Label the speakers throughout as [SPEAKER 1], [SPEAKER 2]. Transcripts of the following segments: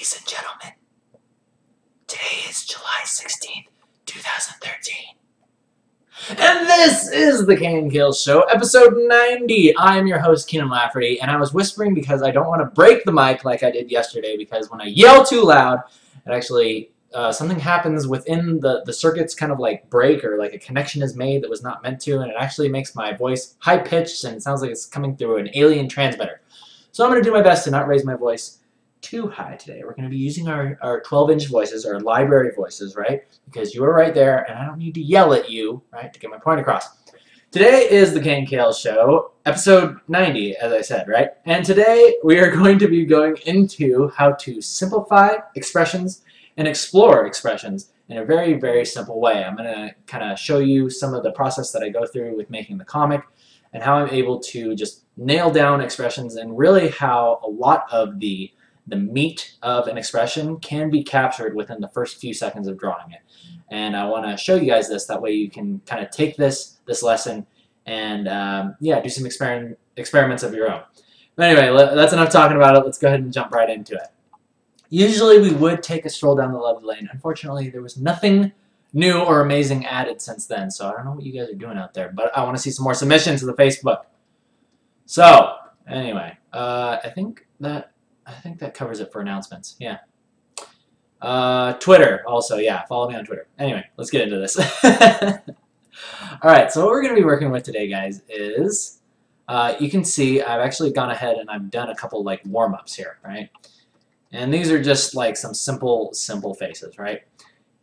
[SPEAKER 1] Ladies and gentlemen, today is July 16th, 2013. And this is the KNKL Show, episode 90. I am your host, Kienan Lafferty, and I was whispering because I don't want to break the mic like I did yesterday, because when I yell too loud, it actually, something happens within the circuits kind of like break, or like a connection is made that was not meant to, and it actually makes my voice high-pitched, and it sounds like it's coming through an alien transmitter. So I'm going to do my best to not raise my voice too high today. We're going to be using our 12-inch voices, our library voices, right? Because you are right there, and I don't need to yell at you, right, to get my point across. Today is the KNKL Show, episode 90, as I said, right? And today we are going to be going into how to simplify expressions and explore expressions in a very, very simple way. I'm going to kind of show you some of the process that I go through with making the comic, and how I'm able to just nail down expressions, and really how a lot of the meat of an expression can be captured within the first few seconds of drawing it. And I want to show you guys this, that way you can kind of take this lesson and yeah, do some experiments of your own. But anyway, that's enough talking about it. Let's go ahead and jump right into it. Usually we would take a stroll down the lovely lane. Unfortunately, there was nothing new or amazing added since then, so I don't know what you guys are doing out there, but I want to see some more submissions to the Facebook. So anyway, I think that covers it for announcements. Yeah. Twitter also, yeah, follow me on Twitter. Anyway, let's get into this. Alright, so what we're going to be working with today, guys, is you can see I've actually gone ahead and I've done a couple like warm-ups here, right? And these are just like some simple faces, right?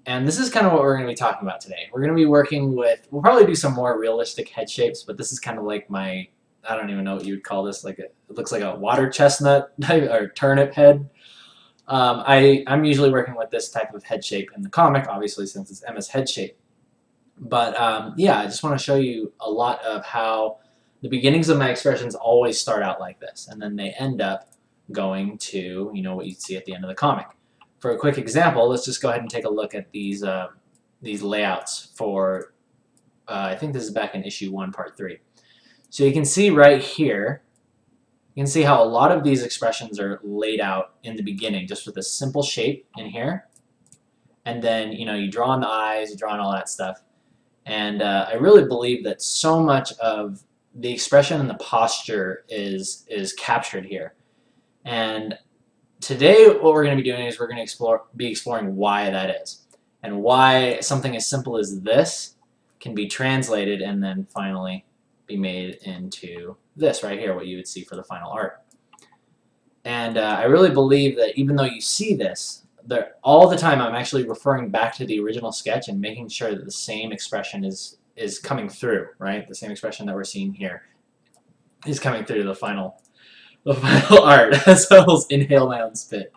[SPEAKER 1] And this is kind of what we're going to be talking about today. We're going to be working with, we'll probably do some more realistic head shapes, but this is kind of like my, I don't even know what you would call this, like it looks like a water chestnut or turnip head. I'm usually working with this type of head shape in the comic, obviously, since it's Emma's head shape. But yeah, I just want to show you a lot of how the beginnings of my expressions always start out like this, and then they end up going to, you know, what you'd see at the end of the comic. For a quick example, let's just go ahead and take a look at these layouts for, I think this is back in issue 1, part 3. So you can see right here, you can see how a lot of these expressions are laid out in the beginning, just with a simple shape in here. And then, you know, you draw on the eyes, you draw on all that stuff. And I really believe that so much of the expression and the posture is captured here. And today what we're going to be doing is we're going to be exploring why that is, and why something as simple as this can be translated and then finally be made into this right here, what you would see for the final art. And I really believe that even though you see this, all the time I'm actually referring back to the original sketch and making sure that the same expression is coming through, right? The same expression that we're seeing here is coming through the final art. So I almost inhale my own spit.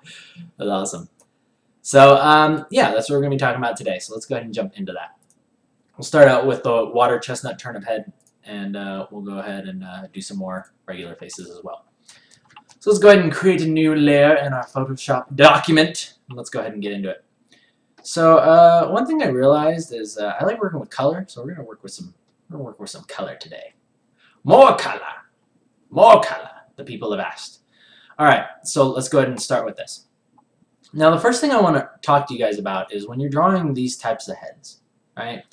[SPEAKER 1] That's awesome. So yeah, that's what we're going to be talking about today. So let's go ahead and jump into that. We'll start out with the water chestnut turnip head, and we'll go ahead and do some more regular faces as well. So let's go ahead and create a new layer in our Photoshop document, and let's go ahead and get into it. So one thing I realized is I like working with color, so we're going to work with some color today. More color, the people have asked. All right, so let's go ahead and start with this. Now, the first thing I want to talk to you guys about is when you're drawing these types of heads, right?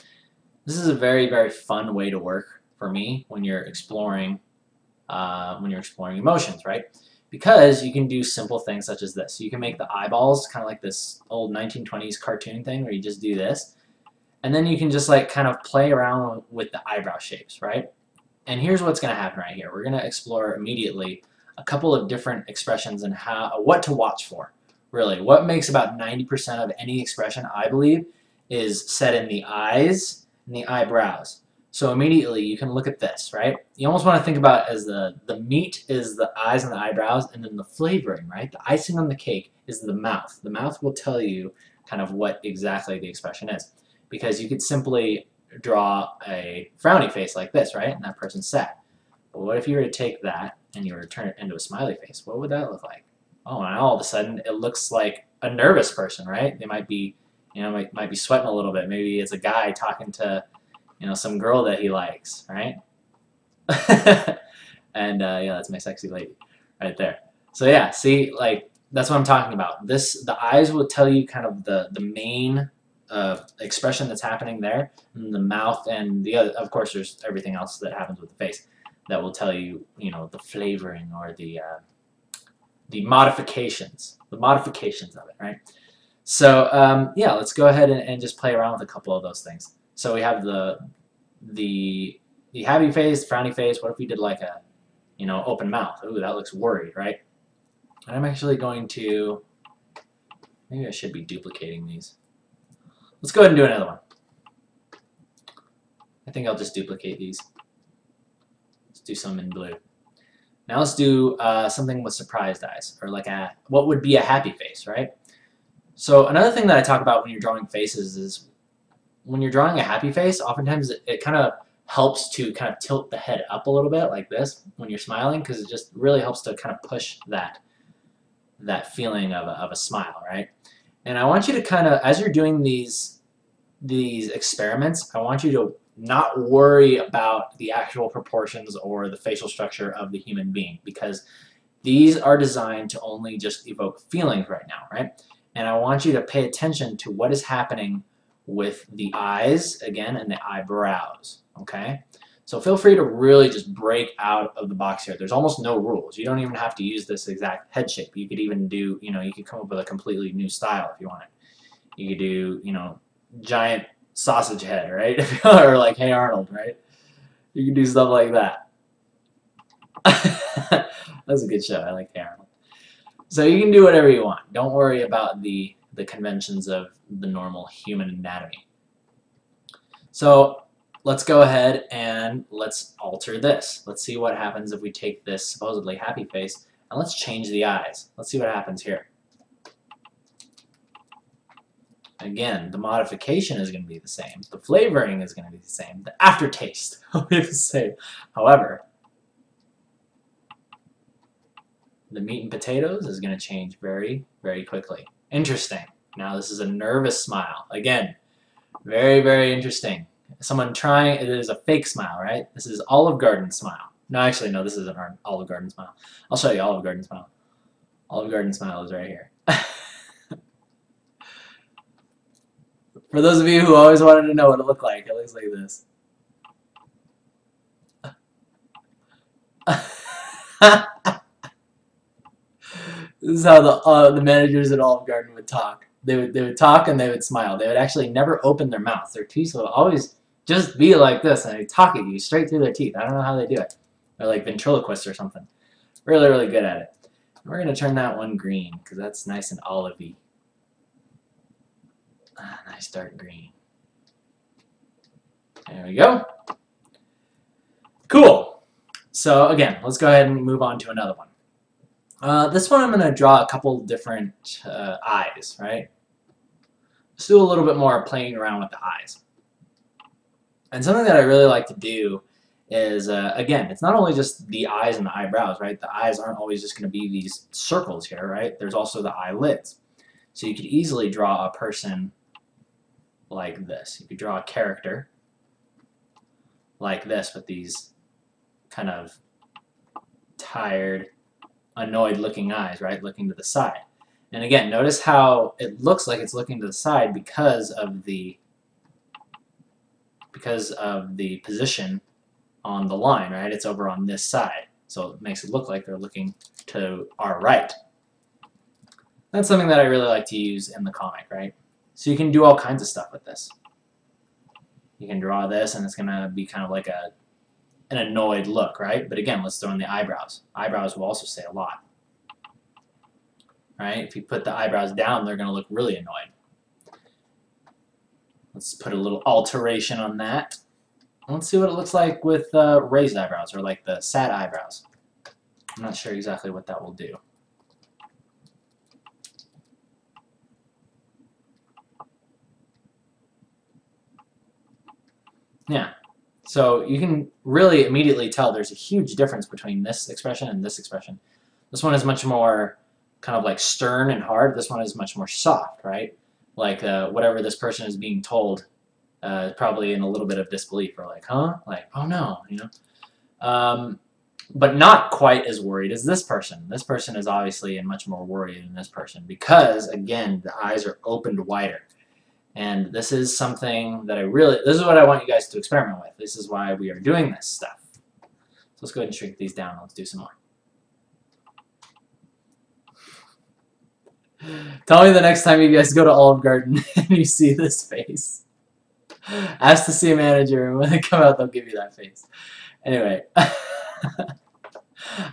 [SPEAKER 1] This is a very, very fun way to work for me when you're exploring emotions, right? Because you can do simple things such as this. So you can make the eyeballs kind of like this old 1920s cartoon thing where you just do this, and then you can just like kind of play around with the eyebrow shapes, right? And here's what's going to happen right here. We're going to explore immediately a couple of different expressions and what to watch for. Really, what makes about 90% of any expression, I believe, is set in the eyes and the eyebrows. So immediately you can look at this, right? You almost want to think about it as the meat is the eyes and the eyebrows, and then the flavoring, right? The icing on the cake is the mouth. The mouth will tell you kind of what exactly the expression is. Because you could simply draw a frowny face like this, right? And that person's sad. But what if you were to take that and you were to turn it into a smiley face? What would that look like? Oh, and all of a sudden it looks like a nervous person, right? They might be, you know, might be sweating a little bit. Maybe it's a guy talking to, you know, some girl that he likes, right? And yeah, that's my sexy lady right there. So yeah, see, like That's what I'm talking about. The eyes will tell you kind of the main expression that's happening there, and the mouth and the other. Of course, there's everything else that happens with the face that will tell you, you know, the flavoring or the modifications of it, right? So yeah, let's go ahead and just play around with a couple of those things. So we have the happy face, frowny face. What if we did like a, you know, open mouth? Ooh, that looks worried, right? And I'm actually going to, maybe I should be duplicating these. Let's go ahead and do another one. I think I'll just duplicate these. Let's do some in blue. Now let's do something with surprised eyes, or like what would be a happy face, right? So another thing that I talk about when you're drawing faces is when you're drawing a happy face, oftentimes it kind of helps to kind of tilt the head up a little bit like this when you're smiling, because it just really helps to kind of push that feeling of a smile, right? And I want you to kind of, as you're doing these experiments, I want you to not worry about the actual proportions or the facial structure of the human being, because these are designed to only just evoke feelings right now, right? And I want you to pay attention to what is happening with the eyes, again, and the eyebrows, okay? So feel free to really just break out of the box here. There's almost no rules. You don't even have to use this exact head shape. You could even do, you know, you could come up with a completely new style if you wanted. You could do, you know, giant sausage head, right? Or like Hey Arnold, right? You can do stuff like that. That's a good show. I like Hey Arnold. So you can do whatever you want. Don't worry about the conventions of the normal human anatomy. So let's go ahead and let's alter this. Let's see what happens if we take this supposedly happy face and let's change the eyes. Let's see what happens here. Again, the modification is going to be the same. The flavoring is going to be the same. The aftertaste will be the same. However, the meat and potatoes is going to change very, very quickly. Interesting. Now this is a nervous smile. Again, very, very interesting. Someone trying, it is a fake smile, right? This is Olive Garden smile. No, actually, no, this isn't our Olive Garden smile. I'll show you Olive Garden smile. Olive Garden smile is right here. For those of you who always wanted to know what it looked like, it looks like this. This is how the managers at Olive Garden would talk. They would talk and they would smile. They would actually never open their mouths. Their teeth would always just be like this, and they talk at you straight through their teeth. I don't know how they do it. They're like ventriloquists or something. Really, really good at it. And we're going to turn that one green because that's nice and olivey. Nice dark green. There we go. Cool. So again, let's go ahead and move on to another one. This one I'm going to draw a couple different eyes, right? Let's do a little bit more playing around with the eyes. And something that I really like to do is, again, it's not only just the eyes and the eyebrows, right? The eyes aren't always just going to be these circles here, right? There's also the eyelids. So you could easily draw a person like this. You could draw a character like this with these kind of tired, annoyed looking eyes, right? Looking to the side. And again, notice how it looks like it's looking to the side because of the position on the line, right? It's over on this side. So it makes it look like they're looking to our right. That's something that I really like to use in the comic, right? So you can do all kinds of stuff with this. You can draw this and it's going to be kind of like an annoyed look, right? But again, let's throw in the eyebrows. Eyebrows will also say a lot. Right? If you put the eyebrows down, they're going to look really annoyed. Let's put a little alteration on that. Let's see what it looks like with raised eyebrows, or like the sad eyebrows. I'm not sure exactly what that will do. Yeah, so you can really immediately tell there's a huge difference between this expression and this expression. This one is much more kind of like stern and hard. This one is much more soft, right? Like whatever this person is being told, probably in a little bit of disbelief, or like, huh? Like, oh no, you know? but not quite as worried as this person. This person is obviously and much more worried than this person because, again, the eyes are opened wider. And this is something that this is what I want you guys to experiment with. This is why we are doing this stuff. So let's go ahead and shrink these down. Let's do some more. Tell me the next time you guys go to Olive Garden and you see this face. Ask to see a manager, and when they come out, they'll give you that face. Anyway, I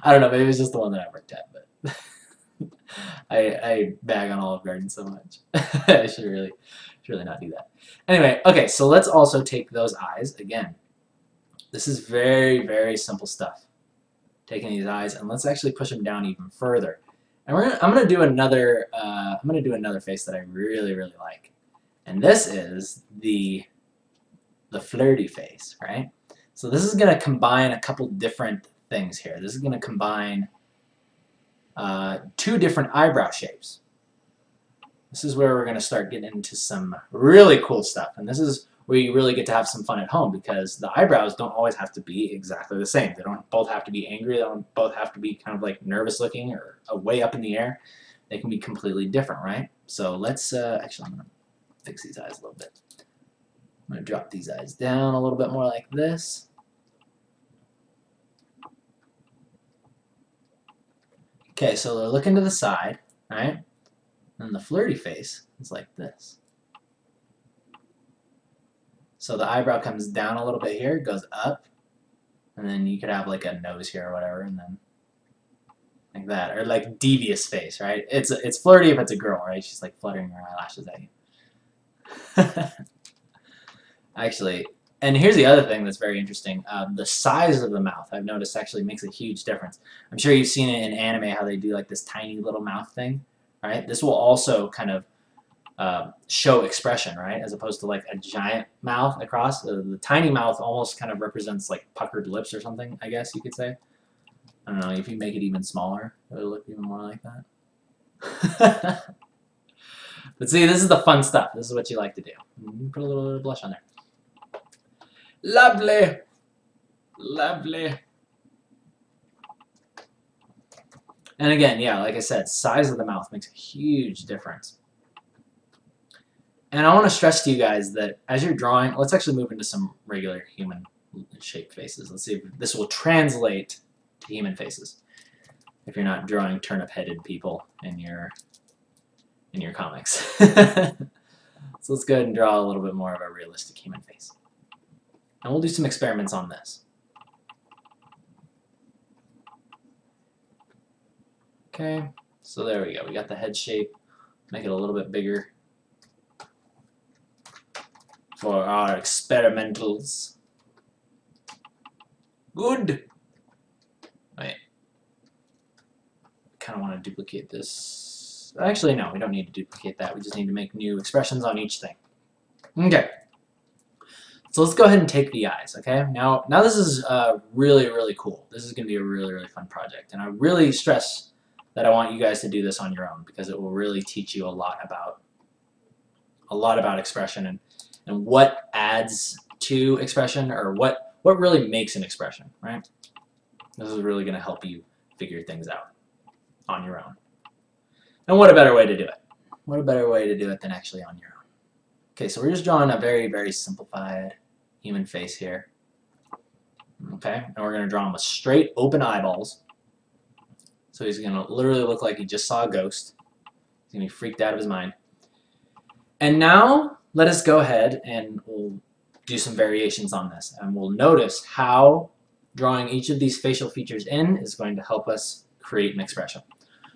[SPEAKER 1] don't know. Maybe it's just the one that I worked at, but I bag on Olive Garden so much. I should really not do that. Anyway, okay. So let's also take those eyes again. This is very, very simple stuff. Taking these eyes, and let's actually push them down even further. And I'm gonna do another. I'm gonna do another face that I really, really like, and this is the flirty face, right? So this is gonna combine a couple different things here. This is gonna combine two different eyebrow shapes. This is where we're gonna start getting into some really cool stuff, and this is where you really get to have some fun at home because the eyebrows don't always have to be exactly the same. They don't both have to be angry. They don't both have to be kind of like nervous looking or way up in the air. They can be completely different, right? So let's, actually I'm going to fix these eyes a little bit. I'm going to drop these eyes down a little bit more like this. Okay, so they're looking to the side, right? And the flirty face is like this. So the eyebrow comes down a little bit here, goes up, and then you could have like a nose here or whatever, and then like that, or like devious face, right? It's flirty if it's a girl, right? She's like fluttering her eyelashes at you. Actually, and here's the other thing that's very interesting. The size of the mouth, I've noticed, actually makes a huge difference. I'm sure you've seen it in anime how they do like this tiny little mouth thing, right? This will also kind of show expression, right? As opposed to like a giant mouth across. The tiny mouth almost kind of represents like puckered lips or something, I guess you could say. I don't know, if you make it even smaller, it'll look even more like that. But see, this is the fun stuff. This is what you like to do. Put a little bit of blush on there. Lovely! Lovely! And again, yeah, like I said, size of the mouth makes a huge difference. And I want to stress to you guys that as you're drawing, let's actually move into some regular human shaped faces. Let's see if this will translate to human faces. If you're not drawing turnip-headed people in your comics. So let's go ahead and draw a little bit more of a realistic human face. And we'll do some experiments on this. Okay, so there we go. We got the head shape. Make it a little bit bigger for our experimentals. Good. Wait. I kind of want to duplicate this. Actually, no, we don't need to duplicate that. We just need to make new expressions on each thing. Okay. So let's go ahead and take the eyes, okay? Now this is really, really cool. This is going to be a really, really fun project. And I really stress that I want you guys to do this on your own because it will really teach you a lot about expression and what adds to expression or what really makes an expression, right? This is really going to help you figure things out on your own. And what a better way to do it? What a better way to do it than actually on your own? Okay, so we're just drawing a very, very simplified human face here. Okay, and we're going to draw him with straight open eyeballs. So he's going to literally look like he just saw a ghost. He's going to be freaked out of his mind. And now let us go ahead and we'll do some variations on this. And we'll notice how drawing each of these facial features in is going to help us create an expression.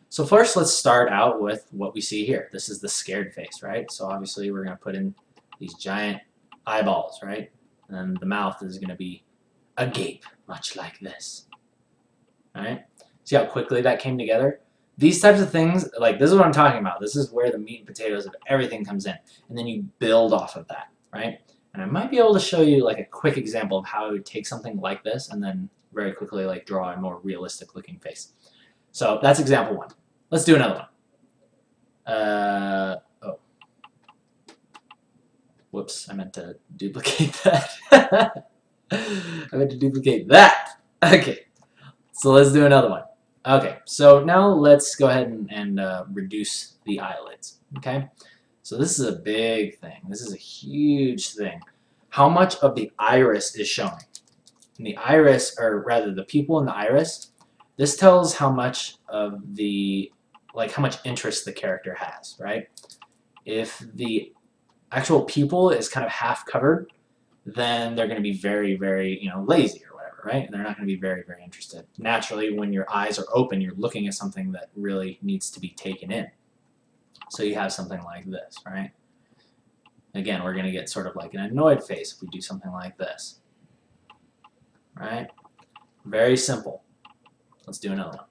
[SPEAKER 1] So first, let's start out with what we see here. This is the scared face, right? So obviously we're going to put in these giant eyeballs, right? And the mouth is going to be agape, much like this. All right? See how quickly that came together? These types of things, like this is what I'm talking about. This is where the meat and potatoes of everything comes in. And then you build off of that, right? And I might be able to show you like a quick example of how I would take something like this and then very quickly like draw a more realistic looking face. So that's example one. Let's do another one. Oh. Whoops, I meant to duplicate that. I meant to duplicate that. Okay. So let's do another one. Okay, so now let's go ahead and reduce the eyelids. Okay, so this is a big thing. This is a huge thing. How much of the iris is showing? And the iris, or rather the pupil in the iris, this tells how much of the, like how much interest the character has, right? If the actual pupil is kind of half covered, then they're going to be very, very, lazy or whatever, right? And they're not going to be very, very interested. Naturally, when your eyes are open, you're looking at something that really needs to be taken in. So you have something like this, right? Again, we're going to get sort of like an annoyed face if we do something like this, right? Very simple. Let's do another one.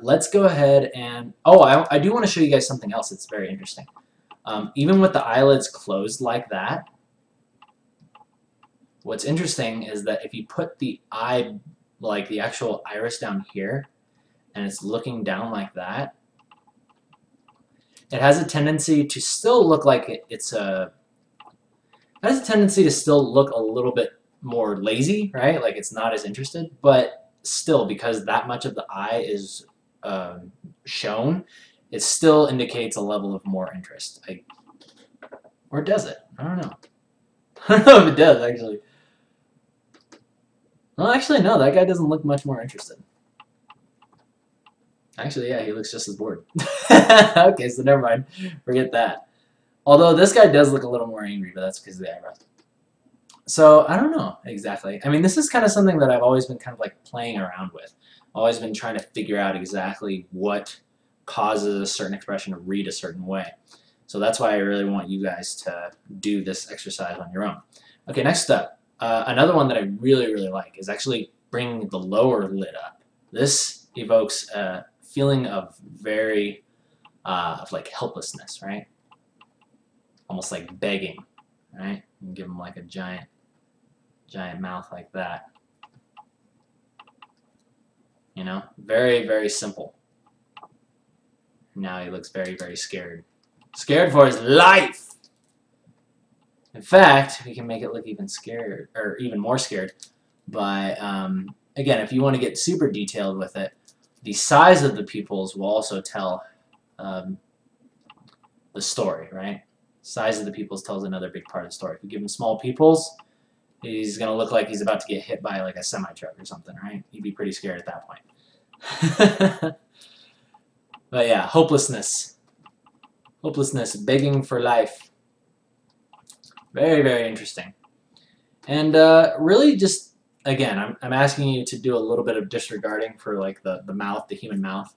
[SPEAKER 1] Let's go ahead and, I do want to show you guys something else that's very interesting. Even with the eyelids closed like that, what's interesting is that if you put the eye, like the actual iris down here, and it's looking down like that, it has a tendency to still look like it has a tendency to still look a little bit more lazy, right? Like it's not as interested, but still, because that much of the eye is shown, it still indicates a level of more interest. Or does it? I don't know. I don't know if it does, actually. Well, actually, no, that guy doesn't look much more interested. Actually, yeah, he looks just as bored. Okay, so never mind. Forget that. Although this guy does look a little more angry, but that's because of the eyebrows. So, I don't know exactly. I mean, this is kind of something that I've always been kind of like playing around with. Always been trying to figure out exactly what causes a certain expression to read a certain way. So that's why I really want you guys to do this exercise on your own. Okay, next up. Another one that I really, really like is actually bringing the lower lid up. This evokes a feeling of very, of like helplessness, right? Almost like begging, right? You give him like a giant mouth like that. You know, very, very simple. Now he looks very, very scared. Scared for his life! In fact, we can make it look even scared, or even more scared, by, again, if you want to get super detailed with it, the size of the pupils will also tell the story, right? Size of the pupils tells another big part of the story. If you give him small pupils, he's going to look like he's about to get hit by like a semi-truck or something, right? You'd be pretty scared at that point. But yeah, hopelessness. Hopelessness, begging for life. Very, very interesting. And really just, again, I'm asking you to do a little bit of disregarding for like the mouth, the human mouth,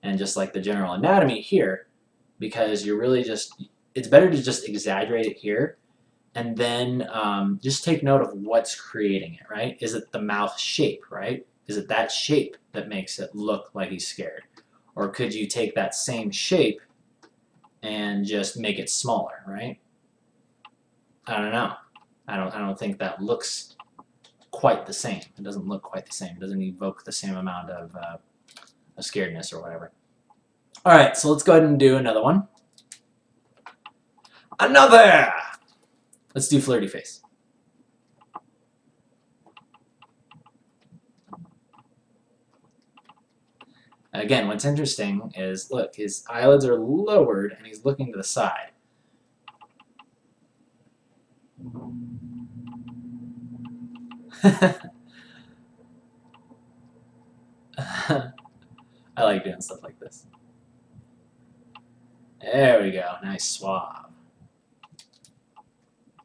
[SPEAKER 1] and just like the general anatomy here, because you're really just, it's better to just exaggerate it here, and then just take note of what's creating it, right? Is it the mouth shape, right? Is it that shape that makes it look like he's scared? Or could you take that same shape and just make it smaller, right? I don't know. I don't think that looks quite the same. It doesn't look quite the same. It doesn't evoke the same amount of scaredness or whatever. All right, so let's go ahead and do another one. Another! Let's do flirty face. Again, what's interesting is, look, his eyelids are lowered and he's looking to the side. I like doing stuff like this. There we go. Nice suave.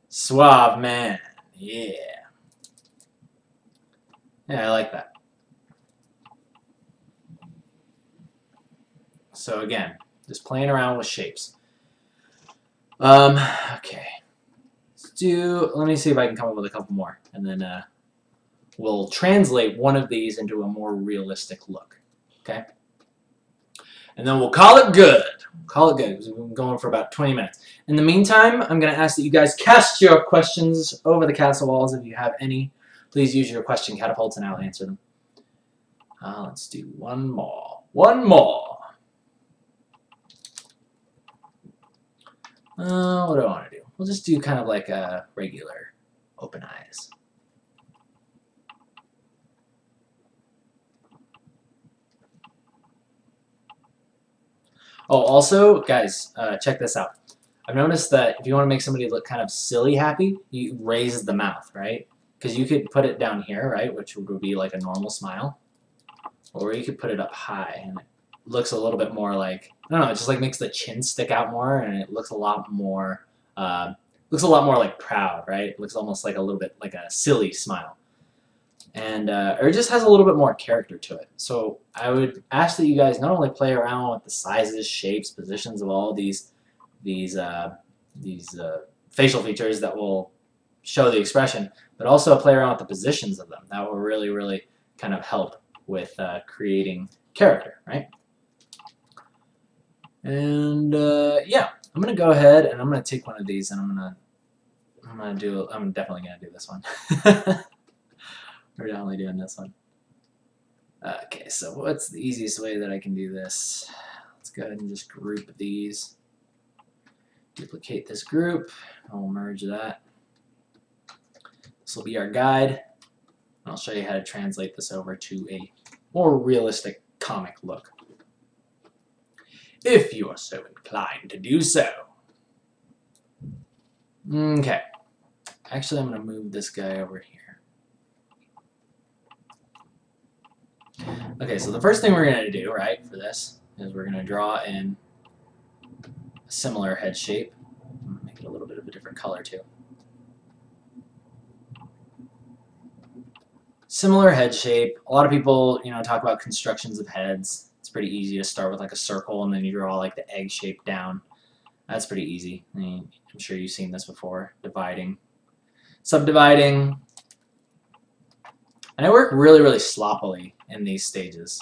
[SPEAKER 1] Suave man. Yeah. Yeah, I like that. So again, just playing around with shapes. Okay. Let me see if I can come up with a couple more, and then we'll translate one of these into a more realistic look. Okay? And then we'll call it good. Call it good, because we've been going for about 20 minutes. In the meantime, I'm going to ask that you guys cast your questions over the castle walls if you have any. Please use your question catapults and I'll answer them. Let's do one more. One more. What do I want to do? We'll just do kind of like a regular open eyes. Oh, also, guys, check this out. I've noticed that if you want to make somebody look kind of silly happy, you raise the mouth, right? Because you could put it down here, right, which would be like a normal smile, or you could put it up high, and it looks a little bit more like, I don't know, it just like makes the chin stick out more, and it looks a lot more, like proud, right? It looks almost like a little bit like a silly smile. And or it just has a little bit more character to it. So I would ask that you guys not only play around with the sizes, shapes, positions of all these facial features that will show the expression, but also play around with the positions of them. That will really, really kind of help with creating character, right? And yeah, I'm gonna go ahead and I'm gonna take one of these and I'm definitely gonna do this one. We're definitely doing this one. Okay, so what's the easiest way that I can do this? Let's go ahead and just group these. Duplicate this group. I'll merge that. This will be our guide. I'll show you how to translate this over to a more realistic comic look, if you are so inclined to do so. Okay. Actually, I'm going to move this guy over here. Okay, so the first thing we're going to do, right, for this, is we're going to draw in a similar head shape. Make it a little bit of a different color, too. Similar head shape. A lot of people, you know, talk about constructions of heads. It's pretty easy to start with like a circle and then you draw like the egg shape down. That's pretty easy. I mean, I'm sure you've seen this before. Dividing, subdividing. And I work really, really sloppily in these stages.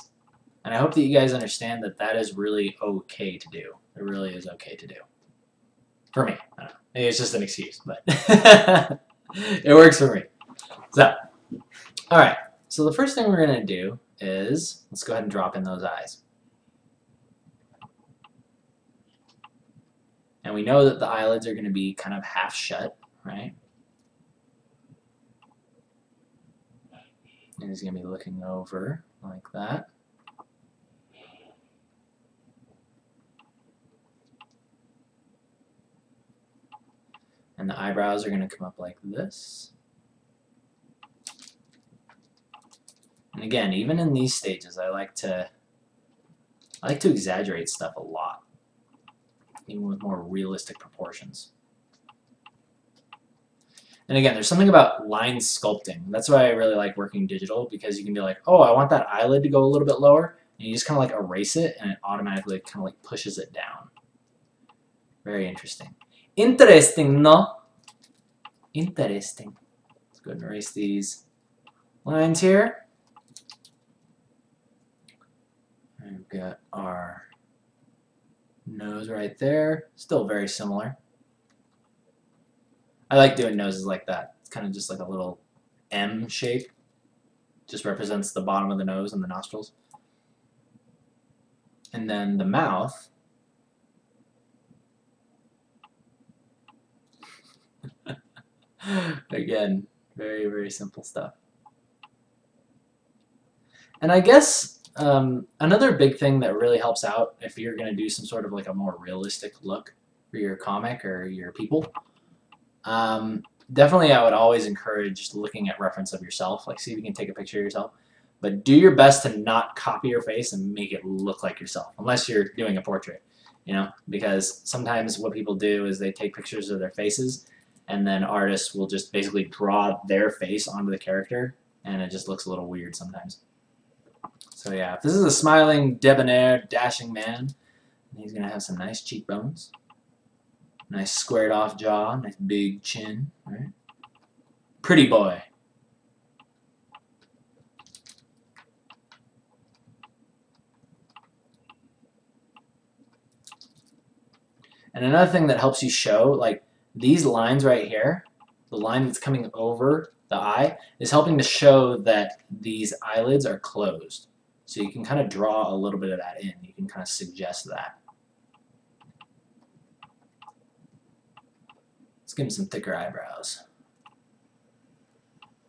[SPEAKER 1] And I hope that you guys understand that that is really okay to do. It really is okay to do. For me. I don't know. Maybe it's just an excuse, but it works for me. So, alright. So the first thing we're going to do is, let's go ahead and drop in those eyes. And we know that the eyelids are going to be kind of half shut, right? And he's going to be looking over like that. And the eyebrows are going to come up like this. And again, even in these stages, I like to exaggerate stuff a lot, even with more realistic proportions. And again, there's something about line sculpting. That's why I really like working digital, because you can be like, oh, I want that eyelid to go a little bit lower, and you just kind of like erase it, and it automatically kind of like pushes it down. Very interesting. Interesting, no? Interesting. Let's go ahead and erase these lines here. We've got our nose right there. Still very similar. I like doing noses like that. It's kind of just like a little M shape. Just represents the bottom of the nose and the nostrils. And then the mouth. Again, very, very simple stuff. And I guess another big thing that really helps out if you're going to do some sort of like a more realistic look for your comic or your people, definitely I would always encourage looking at reference of yourself. Like, see if you can take a picture of yourself. But do your best to not copy your face and make it look like yourself, unless you're doing a portrait, you know? Because sometimes what people do is they take pictures of their faces, and then artists will just basically draw their face onto the character, and it just looks a little weird sometimes. So yeah, if this is a smiling, debonair, dashing man, he's going to have some nice cheekbones, nice squared off jaw, nice big chin, right? Pretty boy. And another thing that helps you show, like these lines right here, the line that's coming over the eye, is helping to show that these eyelids are closed. So you can kind of draw a little bit of that in. You can kind of suggest that. Let's give him some thicker eyebrows.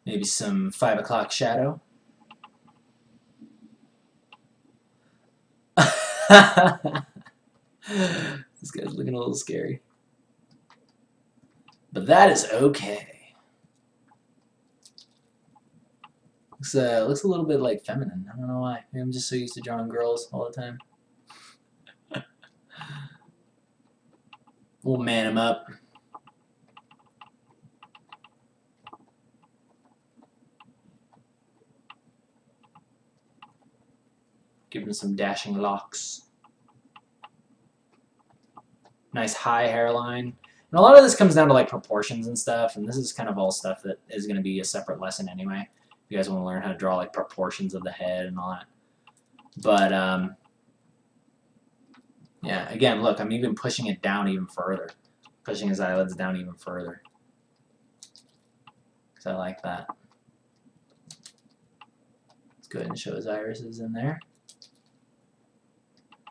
[SPEAKER 1] Maybe some 5 o'clock shadow. This guy's looking a little scary. But that is okay. Looks a little bit like feminine. I don't know why. Maybe I'm just so used to drawing girls all the time. We'll man him up. Give him some dashing locks. Nice high hairline. And a lot of this comes down to like proportions and stuff, and this is kind of all stuff that is going to be a separate lesson anyway. If you guys want to learn how to draw like proportions of the head and all that. But yeah, again, look, I'm even pushing it down even further. Pushing his eyelids down even further. Because I like that. Let's go ahead and show his irises in there.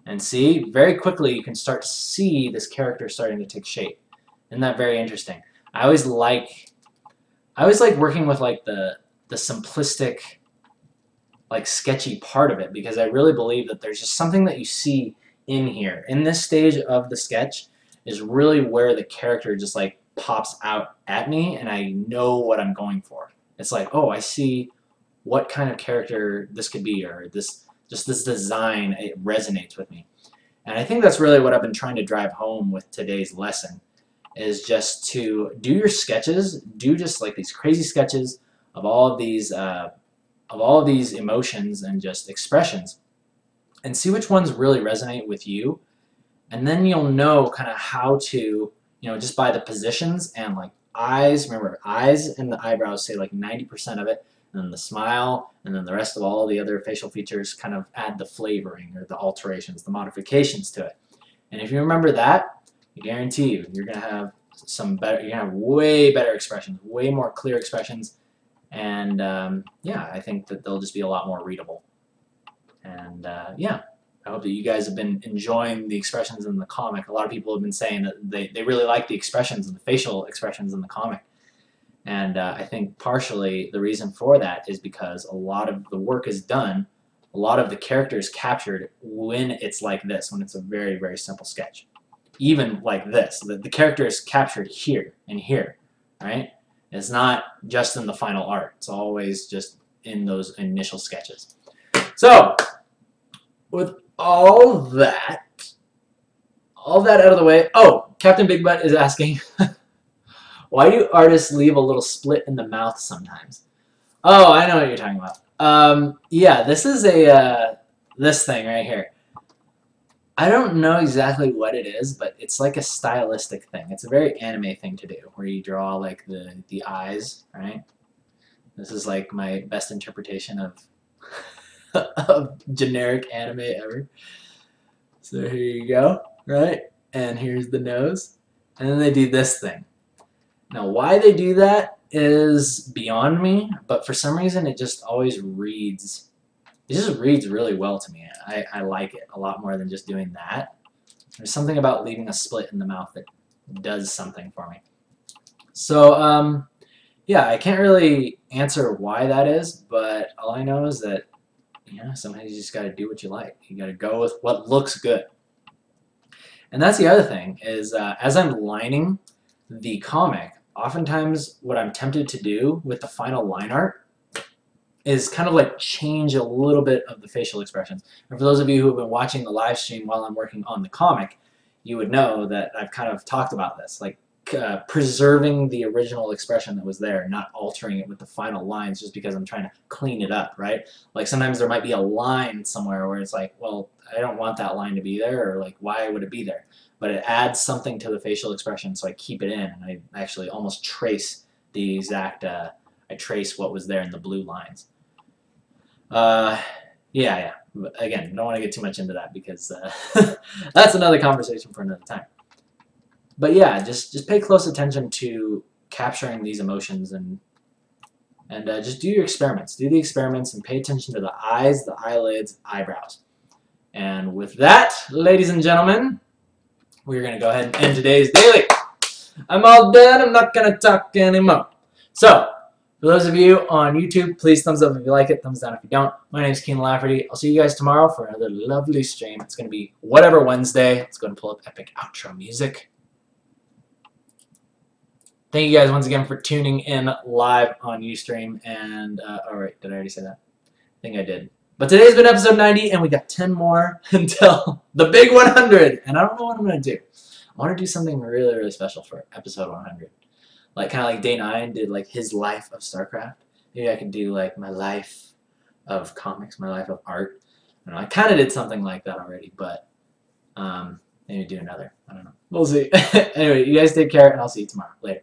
[SPEAKER 1] And see, very quickly you can start to see this character starting to take shape. Isn't that very interesting? I always like working with like the simplistic, like sketchy part of it, because I really believe that there's just something that you see in here. In this stage of the sketch is really where the character just like pops out at me and I know what I'm going for. It's like, oh, I see what kind of character this could be, or this design, it resonates with me. And I think that's really what I've been trying to drive home with today's lesson, is just to do your sketches, do just like these crazy sketches of all of these emotions and just expressions, and see which ones really resonate with you, and then you'll know kind of how to, you know, just by the positions and like eyes. Remember, eyes and the eyebrows say like 90% of it, and then the smile, and then the rest of all the other facial features kind of add the flavoring or the alterations, the modifications to it. And if you remember that, I guarantee you, you're gonna have some better. You're gonna have way better expressions, way more clear expressions, and yeah, I think that they'll just be a lot more readable. And yeah, I hope that you guys have been enjoying the expressions in the comic. A lot of people have been saying that they really like the expressions and the facial expressions in the comic. And I think partially the reason for that is because a lot of the work is done, a lot of the character is captured when it's like this, when it's a very, very simple sketch. Even like this, the character is captured here and here, right? It's not just in the final art. It's always just in those initial sketches. So, with all that out of the way, oh, Captain Big Butt is asking, why do artists leave a little split in the mouth sometimes? Oh, I know what you're talking about. Yeah, this is this thing right here. I don't know exactly what it is, but it's like a stylistic thing. It's a very anime thing to do, where you draw like the eyes, right? This is like my best interpretation of of generic anime ever. So here you go, right? And here's the nose. And then they do this thing. Now, why they do that is beyond me, but for some reason it just always reads. It just reads really well to me. I like it a lot more than just doing that. There's something about leaving a split in the mouth that does something for me. So, yeah, I can't really answer why that is, but all I know is that, you know, sometimes you just got to do what you like. You got to go with what looks good. And that's the other thing, is as I'm lining the comic, oftentimes what I'm tempted to do with the final line art is kind of like change a little bit of the facial expressions. And for those of you who have been watching the live stream while I'm working on the comic, you would know that I've kind of talked about this, like preserving the original expression that was there, not altering it with the final lines just because I'm trying to clean it up, right? Like sometimes there might be a line somewhere where it's like, well, I don't want that line to be there, or like, why would it be there? But it adds something to the facial expression, so I keep it in, and I actually almost trace the exact, I trace what was there in the blue lines. Yeah. But again, don't want to get too much into that because that's another conversation for another time. But yeah, just pay close attention to capturing these emotions, and just do your experiments. Do the experiments and pay attention to the eyes, the eyelids, eyebrows. And with that, ladies and gentlemen, we're going to go ahead and end today's daily. I'm all done. I'm not going to talk anymore. So, For those of you on YouTube, please thumbs up if you like it, thumbs down if you don't. My name is Kienan Lafferty. I'll see you guys tomorrow for another lovely stream. It's going to be whatever Wednesday. Let's go and pull up epic outro music. Thank you guys once again for tuning in live on Ustream. And, alright, did I already say that? I think I did. But today's been episode 90, and we got 10 more until the big 100. And I don't know what I'm going to do. I want to do something really, really special for episode 100. Like, kind of like Day 9 did, like, his life of StarCraft. Maybe I could do, like, my life of comics, my life of art. I don't know, I kind of did something like that already, but maybe do another. I don't know. We'll see. Anyway, you guys take care, and I'll see you tomorrow. Later.